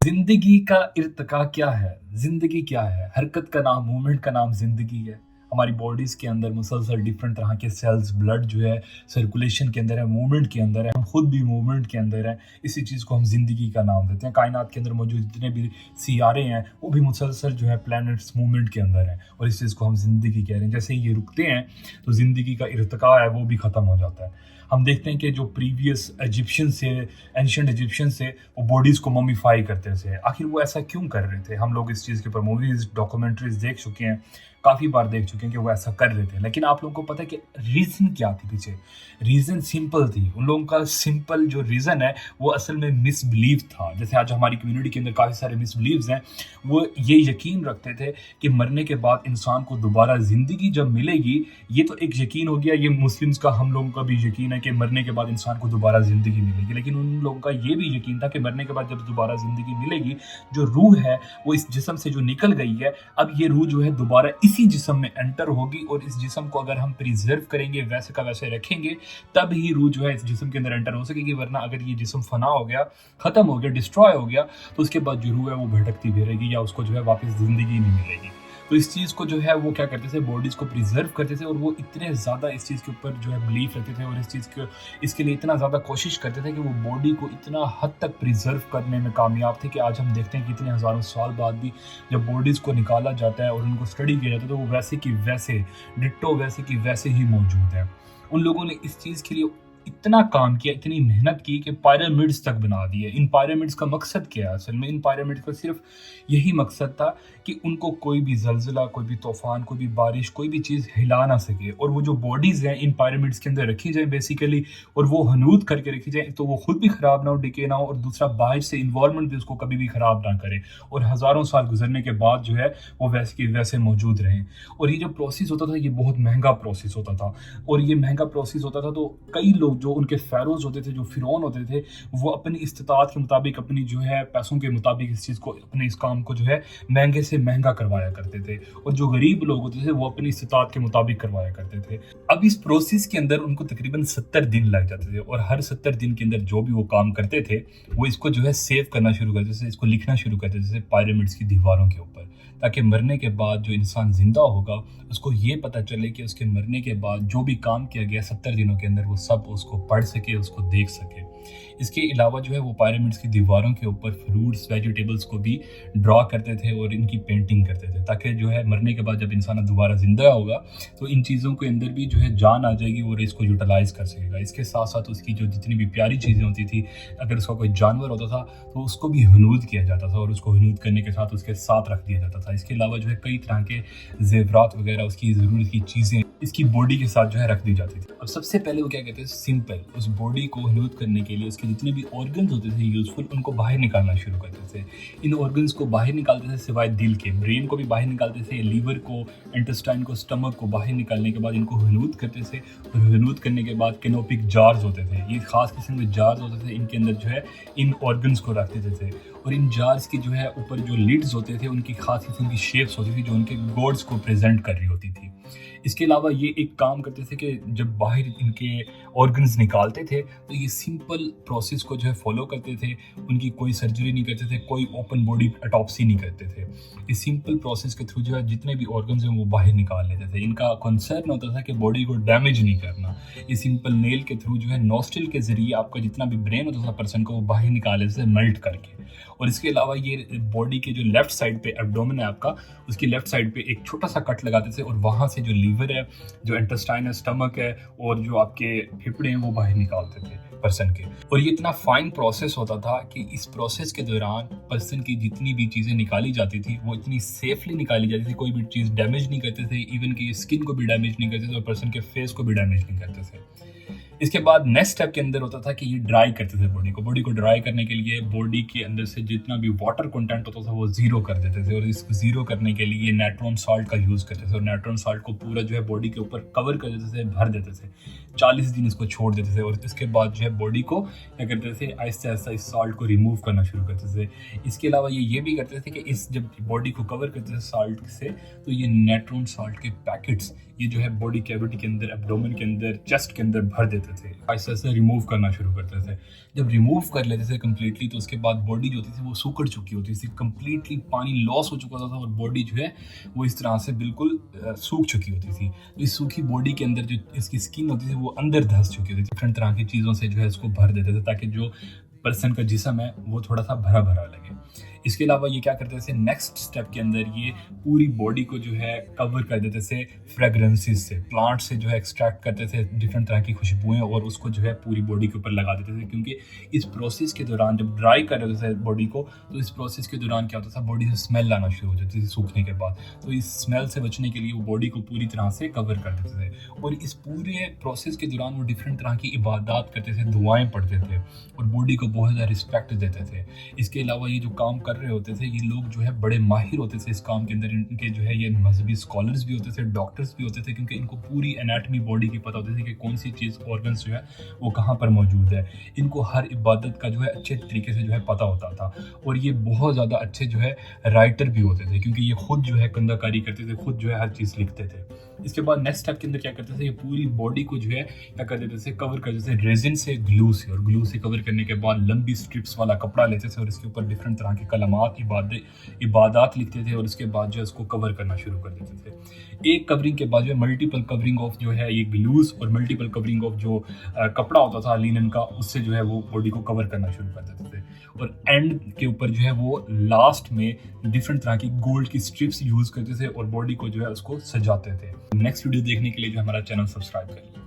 जिंदगी का इर्तिका क्या है? जिंदगी क्या है? हरकत का नाम, मूवमेंट का नाम जिंदगी है। हमारी बॉडीज के अंदर मुसलसल डिफरेंट तरह के सेल्स, ब्लड जो है सर्कुलेशन के अंदर है, मूवमेंट के अंदर है, हम खुद भी मूवमेंट के अंदर है। इसी चीज़ को हम जिंदगी का नाम देते हैं। कायनात के अंदर मौजूद जितने भी सियारे हैं वो भी मुसलसल जो है प्लैनेट्स मूवमेंट के अंदर हैं, और इस चीज़ को हम जिंदगी कह रहे हैं। जैसे ही ये रुकते हैं तो जिंदगी का इर्तिका है वो भी ख़त्म हो जाता है। हम देखते हैं कि जो प्रीवियस इजिप्शियन से, एंशियंट इजिप्शियन से, वो बॉडीज़ को ममीफाई करते थे। आखिर वो ऐसा क्यों कर रहे थे? हम लोग इस चीज़ के ऊपर मूवीज़, डॉक्यूमेंट्रीज देख चुके हैं, काफ़ी बार देख चुके हैं कि वो ऐसा कर रहे थे। लेकिन आप लोगों को पता है कि रीज़न क्या थी पीछे? रीज़न सिंपल थी। उन लोगों का सिंपल जो रीज़न है वो असल में मिसबिलीव था। जैसे आज हमारी कम्युनिटी के अंदर काफ़ी सारे मिसबिलीव्स हैं। वो ये यकीन रखते थे कि मरने के बाद इंसान को दोबारा ज़िंदगी जब मिलेगी, ये तो एक यकीन हो गया, ये मुस्लिम्स का, हम लोगों का भी यकीन है कि मरने के बाद इंसान को दोबारा ज़िंदगी मिलेगी। लेकिन उन लोगों का ये भी यकीन था कि मरने के बाद जब दोबारा ज़िंदगी मिलेगी, जो रूह है वो इस जिस्म से जो निकल गई है, अब ये रूह जो है दोबारा इसी जिस्म में एंटर होगी, और इस जिस्म को अगर हम प्रिजर्व करेंगे, वैसे का वैसे रखेंगे, तब ही रूह जो है इस जिस्म के अंदर एंटर हो सकेगी। वरना अगर ये जिस्म फना हो गया, ख़त्म हो गया, डिस्ट्रॉय हो गया, तो उसके बाद जो रूह है वो भटकती भी रहेगी, या उसको जो है वापस ज़िंदगी नहीं मिलेगी। तो इस चीज़ को जो है वो क्या करते थे, बॉडीज़ को प्रिजर्व करते थे, और वो इतने ज़्यादा इस चीज़ के ऊपर जो है बिलीफ रखते थे, और इस चीज़ को, इसके लिए इतना ज़्यादा कोशिश करते थे कि वो बॉडी को इतना हद तक प्रिजर्व करने में कामयाब थे कि आज हम देखते हैं कि इतने हज़ारों साल बाद भी जब बॉडीज़ को निकाला जाता है और उनको स्टडी किया जाता है, तो वो वैसे की वैसे, डिट्टो वैसे की वैसे ही मौजूद है। उन लोगों ने इस चीज़ के लिए इतना काम किया, इतनी मेहनत की कि पिरामिड्स तक बना दिए। इन पिरामिड्स का मकसद क्या है? असल में इन पिरामिड्स का सिर्फ यही मकसद था कि उनको कोई भी ज़लज़ला, कोई भी तूफ़ान, कोई भी बारिश, कोई भी चीज़ हिला ना सके, और वो जो बॉडीज़ हैं इन पिरामिड्स के अंदर रखी जाएँ बेसिकली, और वो हनूद करके रखी जाएँ, तो वो खुद भी ख़राब ना हो, डिके ना हो, और दूसरा बाहर से इन्वायरमेंट भी उसको कभी भी ख़राब ना करे, और हज़ारों साल गुजरने के बाद जो है वो वैसे की वैसे मौजूद रहें। और ये जो प्रोसेस होता था ये बहुत महंगा प्रोसेस होता था, और ये महंगा प्रोसेस होता था, तो कई लोग जो उनके फ़ैरोज़ होते थे, जो फ़िरौन होते थे, वो अपनी इस्तिताअत के मुताबिक, अपनी जो है पैसों के मुताबिक इस चीज़ को, अपने इस काम को जो है महंगे से महंगा करवाया करते थे, और जो गरीब लोग होते थे वो अपनी इस्तिताअत के मुताबिक करवाया करते थे। अब इस प्रोसेस के अंदर उनको तकरीबन 70 दिन लग जाते थे, और हर 70 दिन के अंदर जो भी वो काम करते थे वो इसको जो है सेव करना शुरू कर देते थे, इसको लिखना शुरू कर देते थे पिरामिड्स की दीवारों के ऊपर, ताकि मरने के बाद जो इंसान ज़िंदा होगा उसको ये पता चले कि उसके मरने के बाद जो भी काम किया गया 70 दिनों के अंदर, वो सब उसको पढ़ सके, उसको देख सके। इसके अलावा जो है वो पिरामिड्स की दीवारों के ऊपर फ्रूट्स, वेजिटेबल्स को भी ड्रॉ करते थे और इनकी पेंटिंग करते थे, ताकि जो है मरने के बाद जब इंसान दोबारा ज़िंदा होगा तो इन चीज़ों के अंदर भी जो है जान आ जाएगी और इसको यूटिलाइज़ कर सकेगा। इसके साथ साथ उसकी जो जितनी भी प्यारी चीज़ें होती थी, अगर उसका कोई जानवर होता था तो उसको भी हनूद किया जाता था, और उसको हनूद करने के साथ उसके साथ रख दिया जाता था। इसके अलावा जो है कई तरह के ज़ेवरात वगैरह, उसकी ज़रूरत की चीज़ें इसकी बॉडी के साथ जो है रख दी जाती थी। अब सबसे पहले वो क्या कहते हैं, सिंपल, उस बॉडी को हनूद करने के लिए उसके जितने भी ऑर्गन्स होते थे यूज़फुल, उनको बाहर निकालना शुरू करते थे। इन ऑर्गन्स को बाहर निकालते थे सिवाय दिल के, ब्रेन को भी बाहर निकालते थे, लीवर को, इंटेस्टाइन को, स्टमक को बाहर निकालने के बाद इनको हनूद करते थे, और हनूद करने के बाद कैनोपिक जार्स होते थे, ये खास किस्म के जार्स होते थे, इनके अंदर जो है इन ऑर्गन्स को रख देते थे, और इन जार्स की जो है ऊपर जो लिड्स होते थे उनकी खास किस्म की शेप्स होती थी जो उनके गॉड्स को प्रेजेंट कर रही होती थी। इसके अलावा ये एक काम करते थे कि जब बाहर इनके ऑर्गन्स निकालते थे तो ये सिंपल प्रोसेस को जो है फॉलो करते थे, उनकी कोई सर्जरी नहीं करते थे, कोई ओपन बॉडी ऑटोप्सी नहीं करते थे। इस सिंपल प्रोसेस के थ्रू जो है जितने भी ऑर्गन्स हैं वो बाहर निकाल लेते थे। इनका कंसर्न होता था कि बॉडी को डैमेज नहीं करना। ये सिंपल नेल के थ्रू जो है नोस्ट्रिल के जरिए आपका जितना भी ब्रेन होता था पर्सन को, वो बाहर निकाल लेते थे मेल्ट करके। और इसके अलावा ये बॉडी के जो लेफ्ट साइड पे एब्डोमेन है आपका, उसकी लेफ्ट साइड पे एक छोटा सा कट लगाते थे, और वहाँ से जो लीवर है, जो इंटेस्टाइन है, स्टमक है, और जो आपके फेफड़े हैं वो बाहर निकालते थे पर्सन के। और ये इतना फाइन प्रोसेस होता था कि इस प्रोसेस के दौरान पर्सन की जितनी भी चीज़ें निकाली जाती थी वो इतनी सेफली निकाली जाती थी, कोई भी चीज़ डैमेज नहीं करते थे, इवन कि स्किन को भी डैमेज नहीं करते थे और पर्सन के फेस को भी डैमेज नहीं करते थे। इसके बाद नेक्स्ट स्टेप के अंदर होता था कि ये ड्राई करते थे बॉडी को ड्राई करने के लिए बॉडी के अंदर से जितना भी वाटर कंटेंट होता था वो जीरो कर देते थे, और इसको जीरो करने के लिए नेट्रॉन साल्ट का यूज़ करते थे, और नेट्रॉन साल्ट को पूरा जो है बॉडी के ऊपर कवर कर देते थे, भर देते थे, 40 दिन इसको छोड़ देते थे, और इसके बाद जो है बॉडी को क्या करते थे, आहिस्ता आहिस्ता इस साल्ट को रिमूव करना शुरू करते थे। इसके अलावा ये भी करते थे कि इस जब बॉडी को कवर करते थे साल्ट से, तो ये नेट्रॉन साल्ट के पैकेट्स ये जो है बॉडी कैविटी के अंदर, एब्डोमेन के अंदर, चेस्ट के अंदर भर देते देते थे, ऐसे ऐसे रिमूव करना शुरू करते थे। जब रिमूव कर लेते थे कम्प्लीटली तो उसके बाद बॉडी जो होती थी वो सूखड़ चुकी होती थी, कम्प्लीटली पानी लॉस हो चुका था और बॉडी जो है वो इस तरह से बिल्कुल सूख चुकी होती थी। तो इस सूखी बॉडी के अंदर जो इसकी स्किन होती थी वो अंदर धंस चुकी होती थी, डिफरेंट तरह की चीज़ों से जो है इसको भर देते थे ताकि जो पर्सन का जिस्म है वो थोड़ा सा भरा भरा लगे। इसके अलावा ये क्या करते थे, नेक्स्ट स्टेप के अंदर ये पूरी बॉडी को जो है कवर कर देते थे फ्रेगरेंसेस से, प्लांट से जो है एक्सट्रैक्ट करते थे डिफरेंट तरह की खुशबुएं और उसको जो है पूरी बॉडी के ऊपर लगा देते थे। क्योंकि इस प्रोसेस के दौरान जब ड्राई कर देते थे बॉडी को तो इस प्रोसेस के दौरान क्या होता था, बॉडी से स्मेल आना शुरू हो जाती थी सूखने के बाद। तो इस स्मेल से बचने के लिए वो बॉडी को पूरी तरह से कवर कर देते थे और इस पूरे प्रोसेस के दौरान वो डिफरेंट तरह की इबादत करते थे, दुआएं पढ़ते थे और बॉडी को बहुत ज़्यादा रिस्पेक्ट देते थे। इसके अलावा ये जो काम कर रहे होते थे ये लोग जो है बड़े माहिर होते थे इस काम के अंदर, इनके जो है ये मजहबी स्कॉलर्स भी होते थे, डॉक्टर्स भी होते थे, क्योंकि इनको पूरी एनाटमी बॉडी की पता होती थी कि कौन सी चीज़ ऑर्गन्स जो है वो कहाँ पर मौजूद है। इनको हर इबादत का जो है अच्छे तरीके से जो है पता होता था और ये बहुत ज़्यादा अच्छे जो है राइटर भी होते थे क्योंकि ये खुद जो है कंदाकारी करते थे, खुद जो है हर चीज़ लिखते थे। इसके बाद नेक्स्ट स्टेप के अंदर क्या करते थे, ये पूरी बॉडी को जो है क्या कर देते थे, कवर कर देते थे रेजिन से, ग्लू से, और ग्लू से कवर करने के बाद लंबी स्ट्रिप्स वाला कपड़ा लेते थे और इसके ऊपर डिफरेंट तरह के कलमात, इबादत लिखते थे और उसके बाद जो है इसको कवर करना शुरू कर देते थे। एक कवरिंग के बाद जो है मल्टीपल कवरिंग ऑफ जो है ये ग्लूज और मल्टीपल कवरिंग ऑफ जो कपड़ा होता था लिनन का, उससे जो है वो बॉडी को कवर करना शुरू कर देते थे। और एंड के ऊपर जो है वो लास्ट में डिफरेंट तरह की गोल्ड की स्ट्रिप्स यूज करते थे और बॉडी को जो है उसको सजाते थे। नेक्स्ट वीडियो देखने के लिए जो हमारा चैनल सब्सक्राइब करिए।